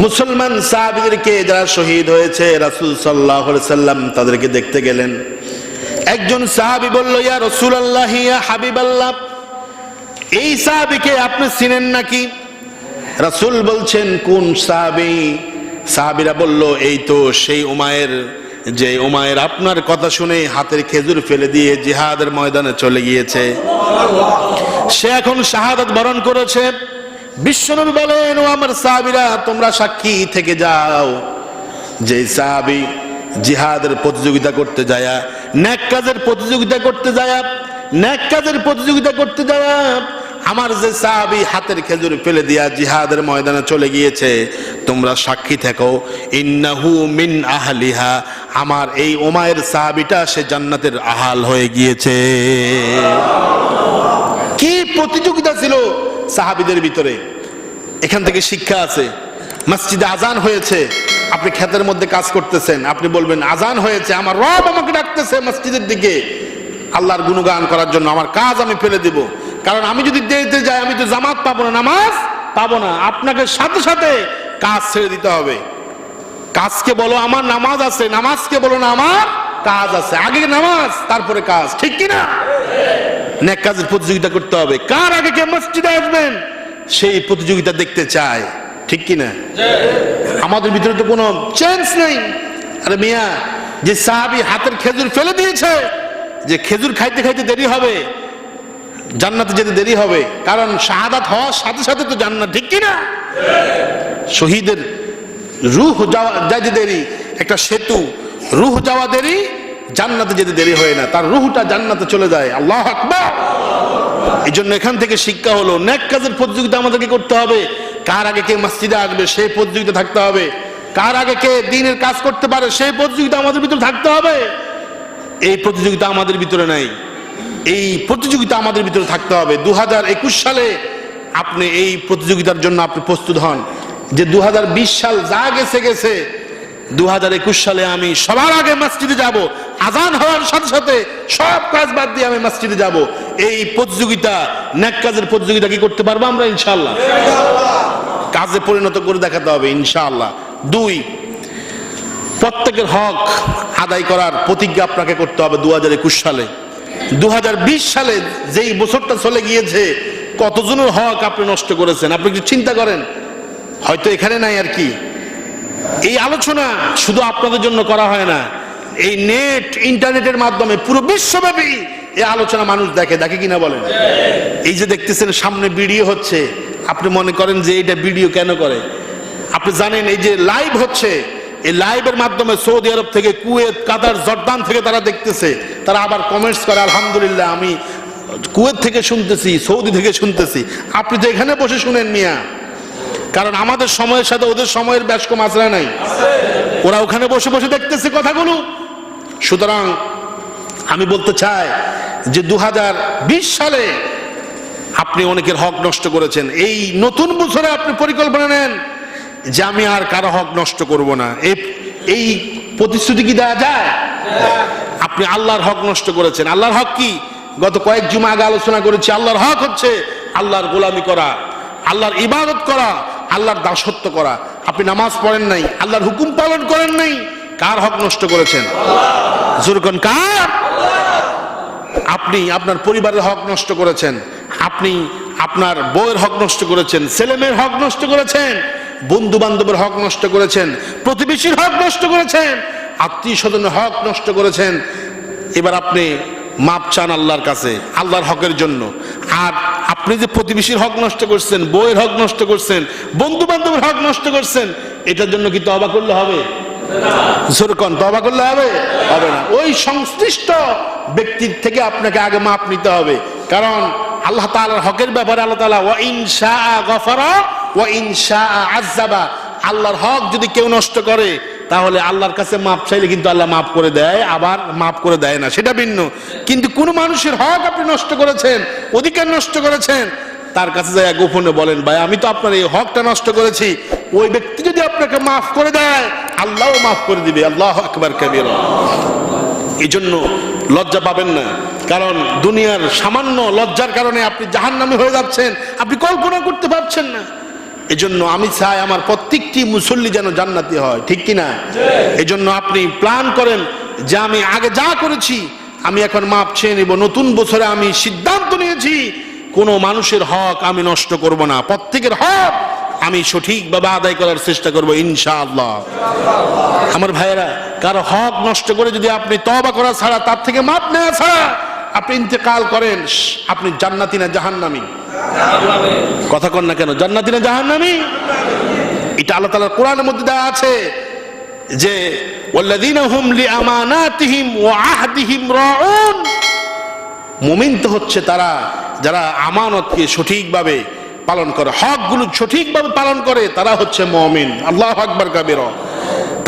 মুসলমান সাহাবীদেরকে যারা শহীদ হয়েছে, রাসূল সাল্লাল্লাহু আলাইহি সাল্লাম তাদেরকে দেখতে গেলেন। একজন সাহাবী বলল, ইয়া রাসূলুল্লাহ, ইয়া হাবিবাল্লাহ, এই সাহাবীকে আপনি চিনেন নাকি? রাসূল বলছেন, কোন সাহাবী? সাহাবীরা বলল, এই তো সেই উমায়ের, যে উমায়ের আপনার কথা শুনে হাতের খেজুর ফেলে দিয়ে জিহাদের ময়দানে চলে গিয়েছে, সে এখন শাহাদাত বরণ করেছে। বিশ্বনবী বলেন, ও আমার সাহাবীরা, তোমরা সাক্ষী থেকে যাও, যে সাহাবী জিহাদের প্রতিযোগিতা করতে যায়, নেক কাজের প্রতিযোগিতা করতে যায়, নেক কাজের প্রতিযোগিতা করতে যায়, আমার যে সাহাবী হাতের খেজুর ফেলে দিয়া জিহাদের ময়দানে চলে গিয়েছে, তোমরা সাক্ষী থেকো, ইন্নাহু মিন আহলিহা, আমার এই উমায়ের সাহাবীটা সে জান্নাতের আহাল হয়ে গিয়েছে। কি প্রতিযোগিতা ছিল সাহাবীদের ভিতরে! এখান থেকে শিক্ষা আছে। মসজিদে আজান হয়েছে, আপনি ক্ষেতের মধ্যে কাজ করতেছেন, আপনি বলবেন, আজান হয়েছে, আমার রব আমাকে ডাকতেছে মসজিদের দিকে আল্লাহর গুণগান করার জন্য, আমার কাজ আমি ফেলে দেব, কারণ আমি যদি দেরিতে যাই আমি তো জামাত পাবো না, নামাজ পাবো না। আপনাকে সাথে সাথে কাজ ছেড়ে দিতে হবে। কাজকে বলো আমার নামাজ আছে, নামাজকে বলো না আমার কাজ আছে। আগে নামাজ, তারপরে কাজ, ঠিক কিনা? নেক কাজের প্রতিযোগিতা করতে হবে। কার আগে কে মসজিদে আসবেন সেই প্রতিযোগিতা দেখতে চায়, ঠিক কিনা? আমাদের ভিতরে তো কোনো চেঞ্জ নেই। আরে মিয়া, যে সাহাবী হাতের খেজুর ফেলে দিয়েছে, যে খেজুর খাইতে খাইতে দেরি হবে, জান্নাতে যেতে দেরি হবে, কারণ শাহাদাত হওয়ার সাথে সাথে তো জান্নাত, ঠিক কিনা? শহীদের রূহ যাওয়া যাইতে দেরি, একটা সেতু, রূহ যাওয়া দেরি, জান্নাতে যেতে দেরি হয় না, তার রূহটা জান্নাতে চলে যায়। আল্লাহু আকবার। এই জন্য এখান থেকে শিক্ষা হলো, নেক কাজের প্রতিযোগিতা আমাদেরকে করতে হবে। কার আগে কে মসজিদে আসবে সেই প্রতিযোগিতা থাকতে হবে। কার আগে কে দ্বীনের কাজ করতে পারে সেই প্রতিযোগিতা আমাদের ভিতরে থাকতে হবে। এই প্রতিযোগিতা আমাদের ভিতরে নাই, এই প্রতিযোগিতা আমাদের ভিতরে থাকতে হবে। 2021 সালে আপনি এই প্রতিযোগিতার জন্য আপনি প্রস্তুত হন, যে 2020 সাল যা গেছে গেছে, 2021 সালে আমি সবার আগে মসজিদে যাব, আজান হওয়ার সাথে সাথে সব কাজ বাদ দিয়ে আমি মসজিদে যাব। এই প্রতিযোগিতা, নেক কাজের প্রতিযোগিতা কি করতে পারবো আমরা? ইনশাআল্লাহ কাজে পরিণত করে দেখাতে হবে ইনশাআল্লাহ। 2, প্রত্যেকের হক আদায় করার প্রতিজ্ঞা আপনাকে করতে হবে 2021 সালে। 2020 সালে যেই বছরটা চলে গিয়েছে, কতজনের হক আপনি নষ্ট করেছেন আপনি একটু চিন্তা করেন। হয়তো এখানে নাই আর কি, এই আলোচনা শুধু আপনাদের জন্য করা হয় না, এই নেট ইন্টারনেটের মাধ্যমে পুরো বিশ্বব্যাপী এই আলোচনা মানুষ দেখে, দেখে কিনা বলেন? এই যে দেখতেছেন সামনে ভিডিও হচ্ছে, আপনি মনে করেন যে এটা ভিডিও কেন করে? আপনি জানেন এই যে লাইভ হচ্ছে, এই লাইভের মাধ্যমে সৌদি আরব থেকে, কুয়েত, কাতার, জর্দান থেকে তারা দেখতেছে, তারা আবার কমেন্টস করে, আলহামদুলিল্লাহ আমি কুয়েত থেকে শুনতেছি, সৌদি থেকে শুনতেছি। আপনি তো এখানে বসে শুনেন মিয়া, কারণ আমাদের সময়ের সাথে ওদের সময়ের বেশ কম আচরা নাই, ওরা ওখানে বসে বসে দেখতেছে কথাগুলো। সুতরাং আমি বলতে চাই যে 2020 সালে আপনি অনেকের হক নষ্ট করেছেন। এই নতুন বছরে আপনি পরিকল্পনা নেন যে আমি আর কারো হক নষ্ট করব না। এই প্রতিশ্রুতি কি দেওয়া যায়? আপনি আল্লাহর হক নষ্ট করেছেন। আল্লাহর হক কি? গত কয়েক জুমা আগে আলোচনা করেছি। আল্লাহর হক হচ্ছে আল্লাহর গোলামি করা, আল্লাহর ইবাদত করা, আল্লাহর দাসত্ব করা। আপনি নামাজ পড়েন নাই, আল্লাহর হুকুম পালন করেন নাই, কার হক নষ্ট করেছেন? জোরকন কার? আপনি আপনার পরিবারের হক নষ্ট করেছেন, আপনি আপনার বউয়ের হক নষ্ট করেছেন, ছেলেমেয়ের হক নষ্ট করেছেন, বন্ধু বান্ধবের হক নষ্ট করেছেন, প্রতিবেশীর হক নষ্ট করেছেন, আত্মীয় স্বজনের হক নষ্ট করেছেন। এবার আপনি মাপ চান আল্লাহর কাছে আল্লাহর হকের জন্য। আর আপনি যে প্রতিবেশীর হক নষ্ট করছেন, বউয়ের হক নষ্ট করছেন, বন্ধু বান্ধবের হক নষ্ট করছেন, এটার জন্য কি তওবা করলে হবে? জোরকন তওবা করলে হবে? হবে না। ওই সংশ্লিষ্ট ব্যক্তির থেকে আপনাকে আগে মাপ নিতে হবে, কারণ আল্লাহ তাআলার হকের ব্যাপারে আল্লাহ তাআলা ওয়া ইন শাআ গফারা ওয়া ইন শাআ আযাবা, আল্লাহর হক যদি কেউ নষ্ট করে তাহলে আল্লাহর কাছে মাপ চাইলে কিন্তু আল্লাহ মাফ করে দেয়, আবার মাফ করে দেয় না, সেটা ভিন্ন। কিন্তু কোন মানুষের হক আপনি নষ্ট করেছেন, অধিকার নষ্ট করেছেন, তার কাছে যায় গোপনে বলেন, ভাই আমি তো আপনার এই হকটা নষ্ট করেছি। ওই ব্যক্তি যদি আপনাকে মাফ করে দেয়, আল্লাহও মাফ করে দিবে। আল্লাহু আকবার কাবীরা। এই জন্য লজ্জা পাবেন না, কারণ দুনিয়ার সামান্য লজ্জার কারণে আপনি জাহান্নামী হয়ে যাচ্ছেন, আপনি কল্পনা করতে পারছেন না। এজন্য আমি চাই আমার প্রত্যেকটি মুসল্লি যেন জান্নাতি হয়, ঠিক কিনা? এজন্য আপনি প্ল্যান করেন যে আমি আগে যা করেছি আমি এখন মাপ চেয়ে নিব। নতুন বছরে আমি সিদ্ধান্ত নিয়েছি কোনো মানুষের হক আমি নষ্ট করব না, প্রত্যেকের হক আমি সঠিকভাবে আদায় করার চেষ্টা করব ইনশাআল্লাহ। আমার ভাইয়েরা, কারো হক নষ্ট করে যদি আপনি তওবা করা ছাড়া, তার থেকে মাপ নেওয়া ছাড়া আপনি ইন্তেকাল করেন, আপনি জান্নাতি না জাহান্নামী? কথা কন না কেন? জান্নাতি না জাহান্নামী? এটা আল্লাহ তাআলার কোরআনের মধ্যে দেওয়া আছে যে ওয়াল্লাযীনা হুম লিআমানাতিহিম ওয়া আহদিহিম রাউন। মুমিন তো হচ্ছে তারা যারা আমানতকে সঠিকভাবে পালন করে, হকগুলো সঠিকভাবে পালন করে, তারা হচ্ছে মুমিন। আল্লাহু আকবার কাবীরা।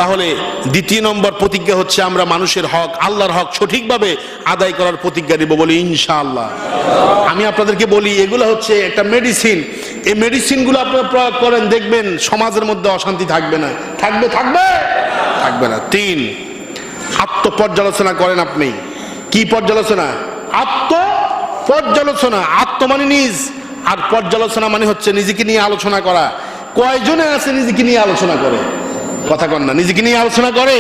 তাহলে দ্বিতীয় নম্বর প্রতিজ্ঞা হচ্ছে আমরা মানুষের হক, আল্লাহর হক সঠিকভাবে আদায় করার প্রতিজ্ঞা দিব, বলি ইনশাআল্লাহ। আমি আপনাদেরকে বলি, এগুলো হচ্ছে একটা মেডিসিন। এই মেডিসিনগুলো আপনারা প্রয়োগ করেন, দেখবেন সমাজের মধ্যে অশান্তি থাকবে না। থাকবে? থাকবে না। 3, আত্মপর্যালোচনা করেন আপনি। কি পর্যালোচনা? আত্মপর্যালোচনা। আত্ম মানে নিজ, আর পর্যালোচনা মানে হচ্ছে নিজেকে নিয়ে আলোচনা করা। কয়জনে আছে নিজেকে নিয়ে আলোচনা করে? কথা কন না, নিজেকে নিয়ে আলোচনা করে।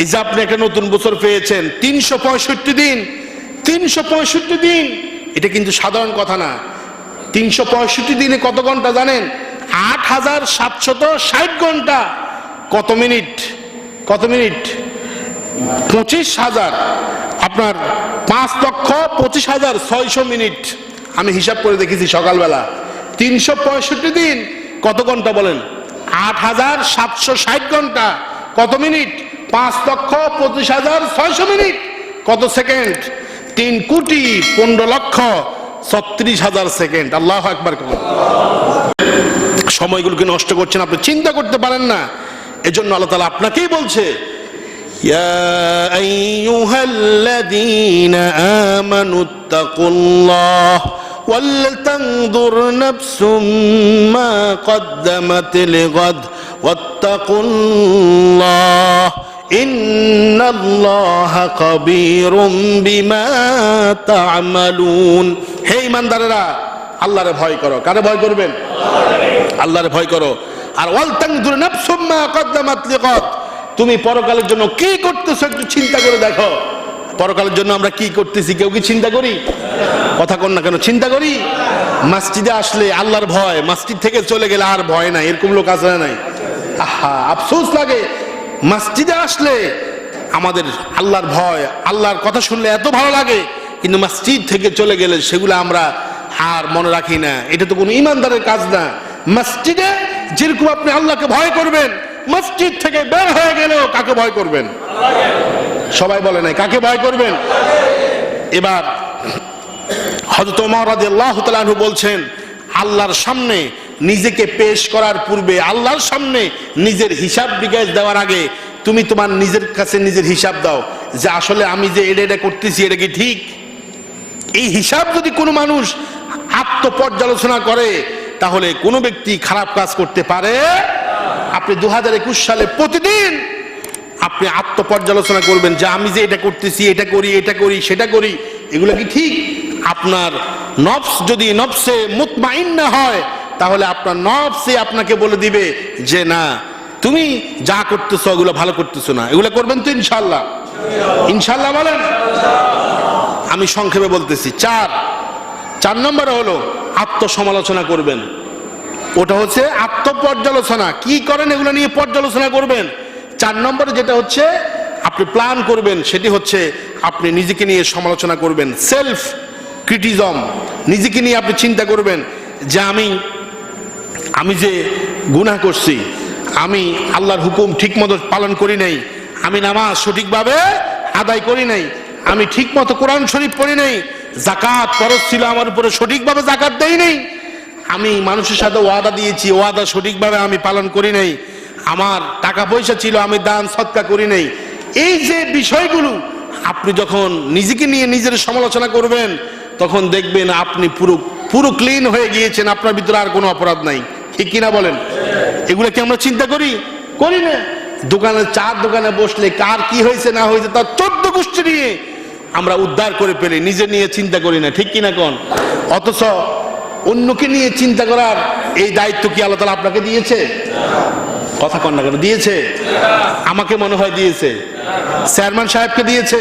এই যে আপনি একটা নতুন বছর পেয়েছেন, 365 দিন, 365 দিন, এটা কিন্তু সাধারণ কথা না। 365 দিনে কত ঘন্টা জানেন? 8760 ঘন্টা। কত মিনিট? 25,000, আপনার 5,25,600 মিনিট। আমি হিসাব করে দেখেছি সকালবেলা। 365 দিন কত ঘন্টা বলেন? 8,760 ঘন্টা। কত মিনিট? 5,25,600 মিনিট। কত সেকেন্ড? 3,15,36,000 সেকেন্ড। আল্লাহু আকবার। সময়গুলোকে নষ্ট করছেন, আপনি চিন্তা করতে পারেন না। এজন্য আল্লাহ তাআলা আপনাকেই বলছে, ইয়া আইয়ুহাল্লাযীনা আমানুত্তাকুল্লাহ ওয়ালতানজুর নাফসুম মা কদ্দামাত লিগাদ ওয়াত্তাকুল্লাহ ইন্নাল্লাহা খাবীরুম বিমা তা'মালুন। হে ঈমানদারেরা, আল্লাহরে ভয় করো। কারে ভয় করবেন? আল্লাহরে ভয় করো। আর ওয়ালতানজুর নাফসুম মা কদ্দামাত লিগাদ, তুমি পরকালের জন্য কি করতেছো একটু চিন্তা করে দেখো। পরকালের জন্য আমরা কি করতেছি কেউ কি চিন্তা করি? কথা কন না কেন? চিন্তা করি। মসজিদে আসলে আল্লাহর ভয়, মসজিদ থেকে চলে গেলে আর ভয় নাই, এরকম লোক আছে না নাই? আহা, আফসোস লাগে। মসজিদে আসলে আমাদের আল্লাহর ভয়, আল্লাহর কথা শুনলে এত ভালো লাগে, কিন্তু মসজিদ থেকে চলে গেলে সেগুলো আমরা আর মনে রাখি না। এটা তো কোনো ইমানদারের কাজ না। মসজিদে যেরকম আপনি আল্লাহকে ভয় করবেন, মসজিদ থেকে বের হয়ে গেলেও কাকে ভয় করবেন? সবাই বলে নাই, কাকে ভয় করবেন? এবার হযরত ওমর রাদিয়াল্লাহু তাআলা আনহু বলছেন, আল্লাহর সামনে নিজেকে পেশ করার পূর্বে, আল্লাহর সামনে নিজের হিসাব বিকাশ দেওয়ার আগে তুমি তোমার নিজের কাছে নিজের হিসাব দাও যে আসলে আমি যে এটা করতেছি এটা কি ঠিক? এই হিসাব যদি কোনো মানুষ আত্মপর্যালোচনা করে, তাহলে কোনো ব্যক্তি খারাপ কাজ করতে পারে। আপনি 2021 সালে প্রতিদিন আপনি আত্মপর্যালোচনা করবেন যে আমি যে এটা করতেছি, এটা করি, সেটা করি, এগুলো কি ঠিক? আপনার নফস যদি নফসে মুতমাইন্না হয়, তাহলে আপনার নফসে আপনাকে বলে দিবে যে না, তুমি যা করতেছো এগুলো ভালো করতেছো না। এগুলো করবেন তো ইনশাআল্লাহ? ইনশাআল্লাহ বলেন। আমি সংক্ষেপে বলতেছি। 4 নম্বরে হলো আত্মসমালোচনা করবেন। ওটা হচ্ছে আত্মপর্যালোচনা। কি করেন এগুলো নিয়ে পর্যালোচনা করবেন। 4 নম্বরে যেটা হচ্ছে আপনি প্ল্যান করবেন, সেটি হচ্ছে আপনি নিজেকে নিয়ে সমালোচনা করবেন। সেলফ ক্রিটিজম, নিজেকে নিয়ে আপনি চিন্তা করবেন যে আমি যে গুনাহ করছি, আমি আল্লাহর হুকুম ঠিক মতো পালন করি নাই, আমি নামাজ সঠিকভাবে আদায় করি নাই, আমি ঠিক মতো কোরআন শরীফ পড়ি নাই, যাকাত ফরজ ছিল আমার উপরে সঠিকভাবে যাকাত দেই নাই, আমি মানুষের সাথে ওয়াদা দিয়েছি, ওয়াদা সঠিকভাবে আমি পালন করি নাই, আমার টাকা পয়সা ছিল আমি দান সদকা করি নাই। এই যে বিষয়গুলো আপনি যখন নিজেকে নিয়ে নিজের সমালোচনা করবেন, তখন দেখবেন আপনি পুরো ক্লিন হয়ে গিয়েছেন, আপনার ভিতরে আর কোনো অপরাধ নাই। ঠিক কিনা বলেন? এগুলো কি আমরা চিন্তা করি না? চার দোকানে বসলে কার কি হয়েছে না হয়েছে তার 14 গোষ্ঠী নিয়ে আমরা উদ্ধার করে পেলে, নিজে নিয়ে চিন্তা করি না। ঠিক কিনা কোন? অথচ অন্যকে নিয়ে চিন্তা করার এই দায়িত্ব কি আল্লাহ তাআলা আপনাকে দিয়েছে? কথা কন না কেন? দিয়েছে? আমাকে মনে হয় দিয়েছে। চেয়ারম্যান সাহেবকে দিয়েছে,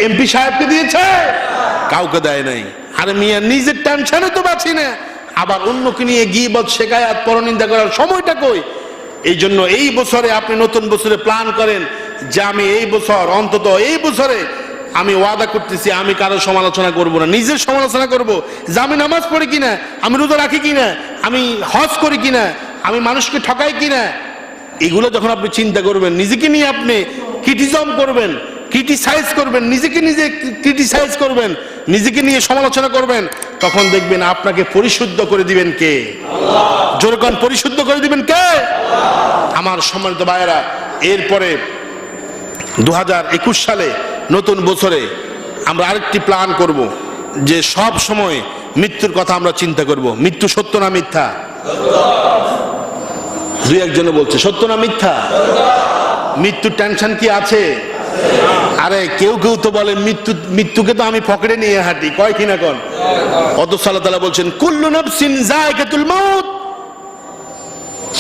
এমপি সাহেবকে দিয়েছে, কাউকে দেয় নাই। আরে মিয়া নিজের টেনশনে তো বাঁচি না, আবার অন্যকে নিয়ে গীবত শেখায়াত পরনিন্দা করার সময়টা কই? এই জন্য এই বছরে আপনি নতুন বছরে প্ল্যান করেন যে আমি এই বছর, অন্তত এই বছরে আমি ওয়াদা করতেছি আমি কারো সমালোচনা করব না, নিজের সমালোচনা করব যে আমি নামাজ পড়ি কিনা, আমি রোজা রাখি কিনা, আমি হজ করি কিনা, আমি মানুষকে ঠকাই কিনা। এগুলো যখন আপনি চিন্তা করবেন, নিজেকে নিয়ে আপনি ক্রিটিজম করবেন, ক্রিটিসাইজ করবেন, নিজেকে নিজে ক্রিটিসাইজ করবেন, নিজেকে নিয়ে সমালোচনা করবেন, তখন দেখবেন আপনাকে পরিশুদ্ধ করে দিবেন কে? আল্লাহ। জোরে কোন পরিশুদ্ধ করে দিবেন কে? আল্লাহ। আমার সম্মানিত ভাইয়েরা, এরপরে 2021 সালে নতুন বছরে আমরা আরেকটি প্ল্যান করব যে সব সময় মৃত্যুর কথা আমরা চিন্তা করব। মৃত্যু সত্য না মিথ্যা? দুই একজনে বলছে সত্য না মিথ্যা? মৃত্যুর টেনশন কি আছে? আরে কেউ কেউ তো বলে মৃত্যুকে তো আমি পকেটে নিয়ে হাঁটি, কয় কিনা কোন? অথচ আল্লাহ তাআলা বলছেন কুল্লু নাফসিন যায়কাতুল মাউত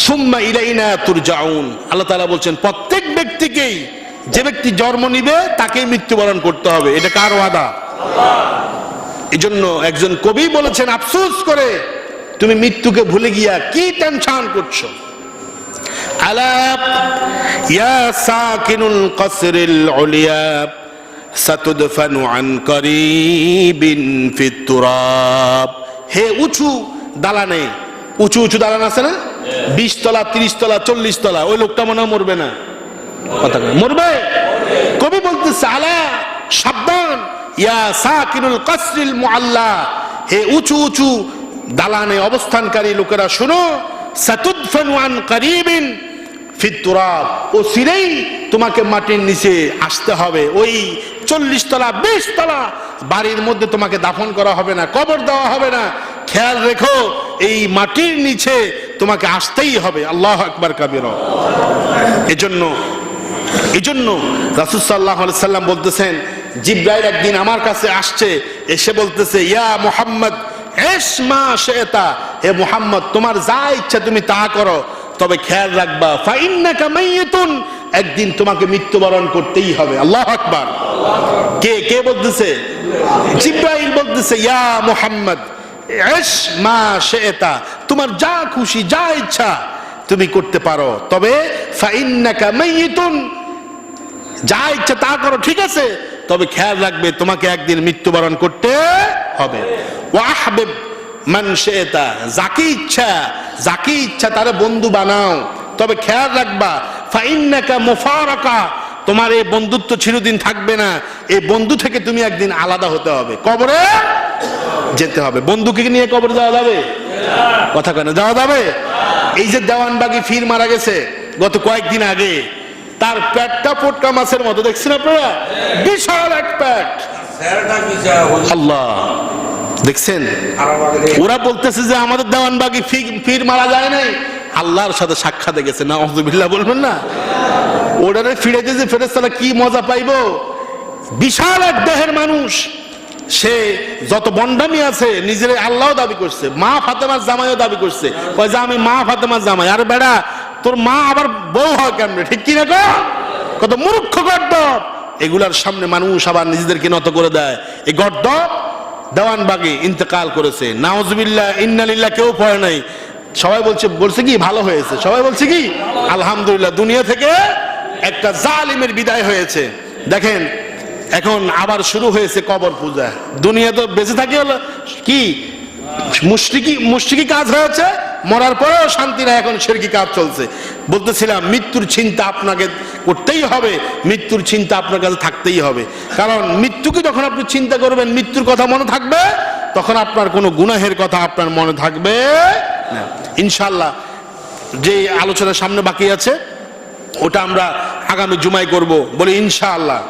সুম্মা ইলাইনা তুরজাউন। আল্লাহ তাআলা বলছেন প্রত্যেক ব্যক্তিকেই, যে ব্যক্তি জন্ম নিবে তাকেই মৃত্যুবরণ করতে হবে। এটা কার ওয়াদা? আল্লাহ। এজন্য একজন কবি বলেছেন, আফসোস করে তুমি মৃত্যুকে ভুলে গিয়া কি টেনশন করছো। আলাপ ইয়া সাকিনুল কসরিল উলিয়া সাতুদফানু আন করিবিন ফিত তুরাব। হে উঁচু দালানে, উঁচু উঁচু দালান আছে না, 20 তলা 30 তলা 40 তলা, ওই লোকটা মনে মরবে না? কথা মরবে। কবি বলতেছে আলা, সাবধান, ইয়া সাকিনুল কসরিল মুআল্লা, হে উঁচু উঁচু দালানে অবস্থানকারী লোকেরা শুনো, সাতুদফানু আন করিবিন ফিত তুরাব, ও সিরেই তোমাকে মাটির নিচে আসতে হবে। ওই 40 তলা 20 তলা বাড়ির মধ্যে তোমাকে দাফন করা হবে না, কবর দেওয়া হবে না। খেয়াল রেখো, এই মাটির নিচে তোমাকে আসতেই হবে। আল্লাহু আকবার কাবীরা। এজন্য রাসূল সাল্লাল্লাহু আলাইহি সাল্লাম বলতেছেন, জিবরাইল একদিন আমার কাছে আসছে, এসে বলতেছে, ইয়া মুহাম্মদ ইশ মা শি'তা, হে মুহাম্মদ তোমার যা ইচ্ছা তুমি তা করো, তবে খেয়াল রাখবা ফাইন্নাকা মাইয়িতুন, একদিন তোমাকে মৃত্যুবরণ করতেই হবে। আল্লাহু আকবার। কে কে বলতেছে? জিবরাইল বলতেছে, ইয়া মুহাম্মদ ইশ মা শি'তা, তোমার যা খুশি যা ইচ্ছা তুমি করতে পারো, তবে ফাইন্নাকা মাইয়িতুন, যা ইচ্ছা তা করো, ঠিক আছে, তবে খেয়াল রাখবে তোমাকে একদিন মৃত্যুবরণ করতে হবে। ওয়াহবিব মান শি'তা, যাকে ইচ্ছা তারে বন্ধু বানাও, তবে খেয়াল রাখবা ফাইন্নাকা মুফারাকা, তোমার এই বন্ধুত্ব চিরদিন থাকবে না, এই বন্ধু থেকে তুমি একদিন আলাদা হতে হবে, কবরে যেতে হবে। বন্ধুকে নিয়ে কবরে যাওয়া যাবে? কথা কেন যাওয়া যাবে? এই যে দেওয়ানবাগি ফির মারা গেছে গত কয়েকদিন আগে, তার পেটটা পোটকা মাছের মতো, দেখছেন আপনারা? বিশাল এক পেট। আল্লাহ, দেখছেন? ওরা বলতেছে যে আমাদের দেওয়ানবাগি ফির মারা যায় নাই, আল্লাহর সাথে সাক্ষাৎ গেছে। নাউযুবিল্লাহ বলবেন না? ওটারে ফিরাইতে যে ফেরেশতারা কি মজা পাইবো। বিশাল এক দেহের মানুষ, সে যত বন্ডামি আছে, নিজের আল্লাহ দাবি করছে, মা ফাতেমার জামাইও দাবি করছে, কয় যে আমি মা ফাতেমার জামাই। আরে বেড়া, তোর মা আবার বউ হয় কেমনে? ঠিক কিনা গো? কত মূর্খ গর্দভ। এগুলার সামনে মানুষ আবার নিজেদেরকে নত করে দেয়। এই গর্দভ দেওয়ানবাগি ইন্তেকাল করেছে। নাউযুবিল্লাহ, ইন্না লিল্লাহ কেউ পড়ে নাই। সবাই বলছে কি ভালো হয়েছে, সবাই বলছে কি আলহামদুলিল্লাহ, দুনিয়া থেকে একটা জালিমের বিদায় হয়েছে। দেখেন এখন আবার শুরু হয়েছে কবর পূজা। দুনিয়া তো বেঁচে থাকে হলো কি মুশরিকি কাজ হয়েছে, মরার পরেও শান্তি না, এখন শিরকি কাজ চলছে। বলতেছিলাম মৃত্যুর চিন্তা আপনাকে করতেই হবে, মৃত্যুর চিন্তা আপনার কাছে থাকতেই হবে। কারণ মৃত্যুকে যখন আপনি চিন্তা করবেন, মৃত্যুর কথা মনে থাকবে, তখন আপনার কোনো গুনাহের কথা আপনার মনে থাকবে না। ইনশাআল্লাহ যে আলোচনা সামনে বাকি আছে ওটা আমরা আগামী জুমায় করব, বলি ইনশাআল্লাহ।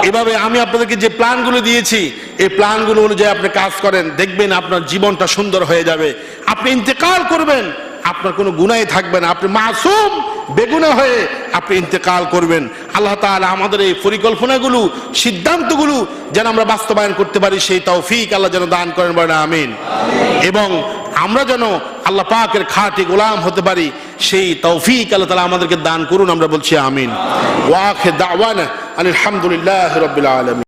এভাবে আমি আপনাদেরকে যে প্ল্যানগুলো দিয়েছি, এই প্ল্যানগুলো অনুযায়ী আপনি কাজ করেন, দেখবেন আপনার জীবনটা সুন্দর হয়ে যাবে। আপনি ইন্তেকাল করবেন, আপনার কোনো গুনাহ থাকবে না, আপনি মাসুম বেগুনাহ হয়ে আপনি ইন্তেকাল করবেন। আল্লাহ তাআলা আমাদের এই পরিকল্পনাগুলো, সিদ্ধান্তগুলো যেন আমরা বাস্তবায়ন করতে পারি, সেই তৌফিক আল্লাহ যেন দান করেন, বলেন আমিন। এবং আমরা যেন আল্লাহ পাকের খাঁটি গোলাম হতে পারি, সেই তৌফিক আল্লাহ তাআলা আমাদেরকে দান করুন, আমরা বলছি আমিন। ওয়া আখির দাওয়ানা আলহামদুলিল্লাহি রাব্বিল আলামিন।